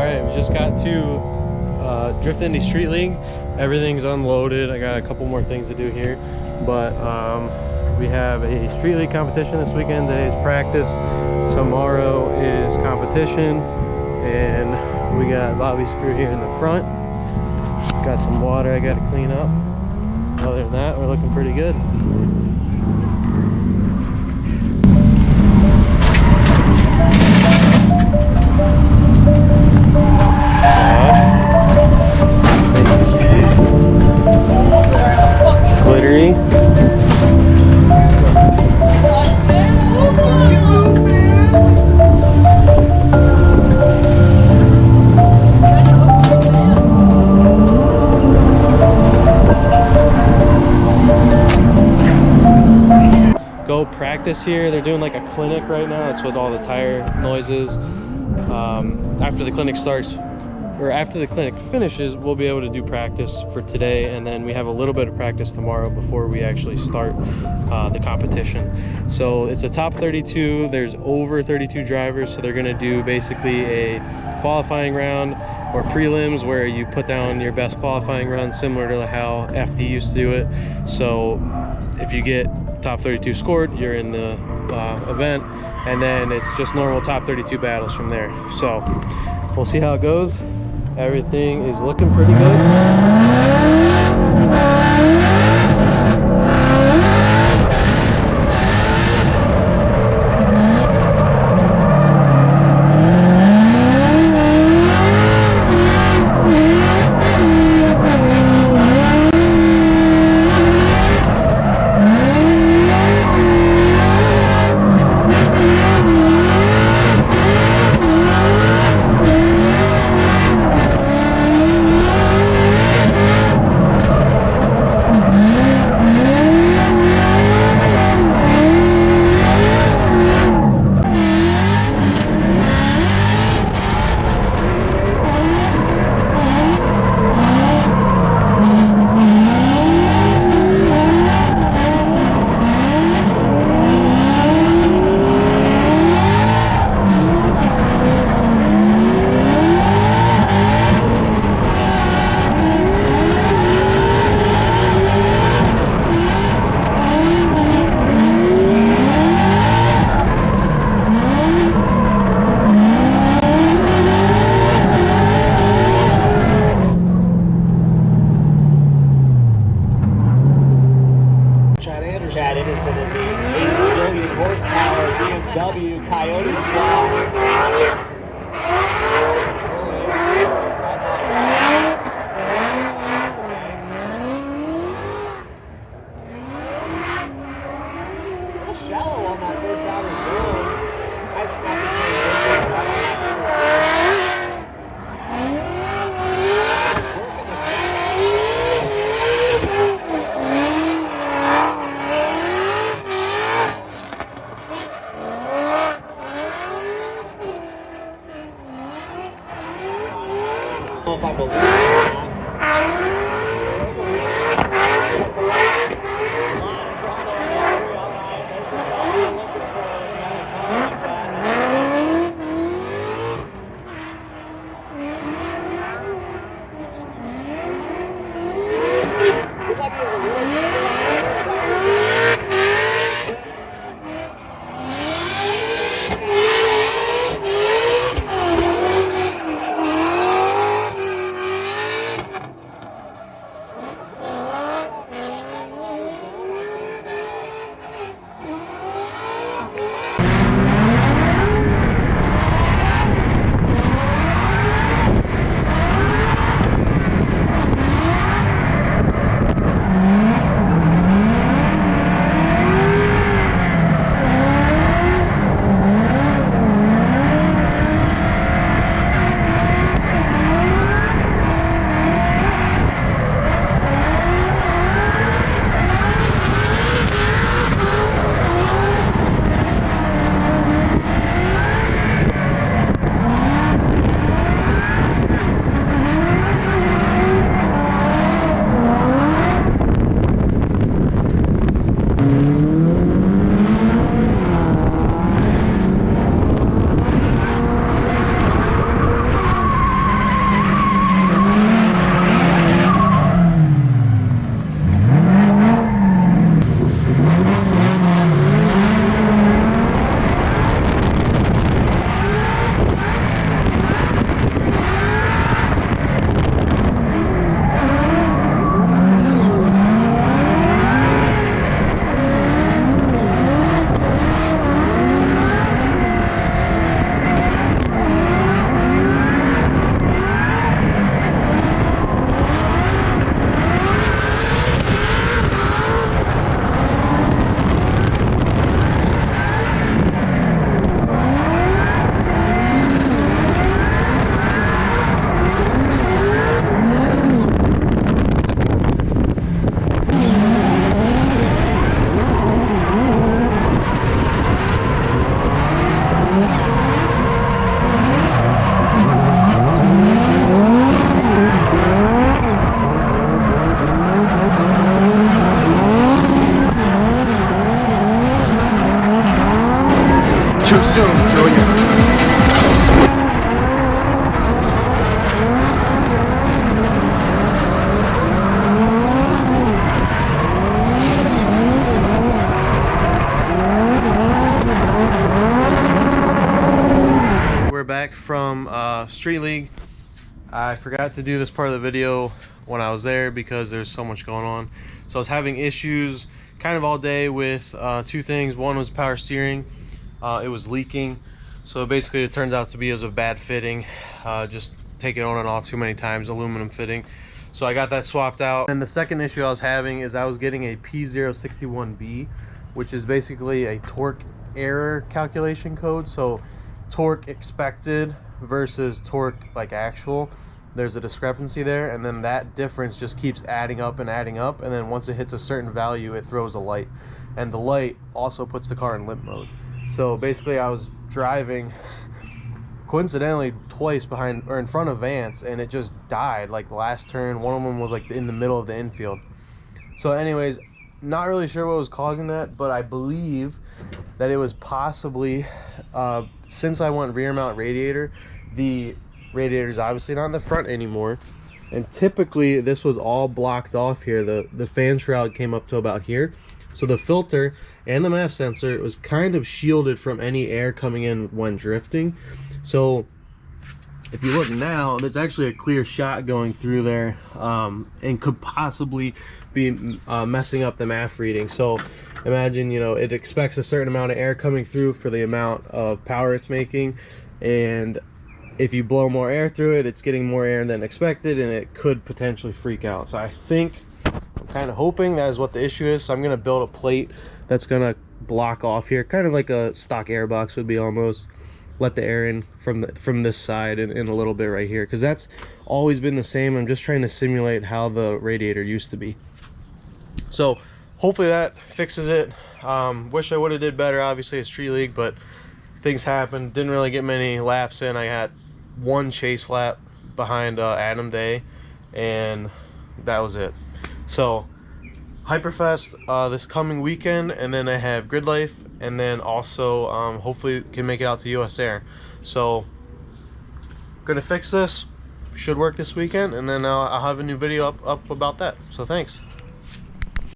Alright, we just got to Drift Indy Street League. Everything's unloaded. I got a couple more things to do here, but we have a Street League competition this weekend. Today's practice. Tomorrow is competition, and we got lobby screw here in the front. Got some water I got to clean up. Other than that, we're looking pretty good. Glittery. Go practice here. They're doing like a clinic right now. That's what all the tire noise is. After the clinic starts, or after the clinic finishes, we'll be able to do practice for today, and then we have a little bit of practice tomorrow before we actually start the competition. So it's a top 32. There's over 32 drivers, so they're going to do basically a qualifying round or prelims where you put down your best qualifying run, similar to how FD used to do it. So if you get top 32 scored, you're in the event, and then it's just normal top 32 battles from there. So we'll see how it goes. Everything is looking pretty good. In the 8 million horsepower BMW Coyote swap. A little shallow on that first outer zone. Nice snappy transition. If I believe it or not. Alright, there's the sauce we're looking for when you have a car like that. That's nice. Looked like it was a little deeper on that first outer zone. back from Street League. I forgot to do this part of the video when I was there because there's so much going on. So I was having issues kind of all day with two things. One was power steering. It was leaking. So basically it turns out to be as a bad fitting. Just take it on and off too many times, aluminum fitting. So I got that swapped out. And the second issue I was having is I was getting a P061B, which is basically a torque error calculation code. So torque expected versus torque like actual, there's a discrepancy there, and then that difference just keeps adding up, and then once it hits a certain value it throws a light, and the light also puts the car in limp mode. So basically I was driving coincidentally twice behind or in front of Vance, and it just died like the last turn. One of them was like in the middle of the infield. So anyways, not really sure what was causing that, but I believe that it was possibly since I went rear mount radiator, the radiator is obviously not in the front anymore, and typically this was all blocked off here. The fan shroud came up to about here, so the filter and the MAF sensor was kind of shielded from any air coming in when drifting. So if you look now, there's actually a clear shot going through there, and could possibly be messing up the MAF reading. So imagine, you know, it expects a certain amount of air coming through for the amount of power it's making, and if you blow more air through it, it's getting more air than expected, and it could potentially freak out. So I think, I'm kind of hoping that is what the issue is. So I'm going to build a plate that's going to block off here, kind of like a stock air box would be almost. Let the air in from this side and in a little bit right here, because that's always been the same. I'm just trying to simulate how the radiator used to be. So hopefully that fixes it. Wish I would have did better, obviously, at Street League, but things happened. Didn't really get many laps in. I had one chase lap behind Adam Day, and that was it. So Hyperfest this coming weekend, and then I have Grid Life, and then also hopefully can make it out to US Air. So gonna fix this, should work this weekend, and then I'll have a new video up about that. So thanks.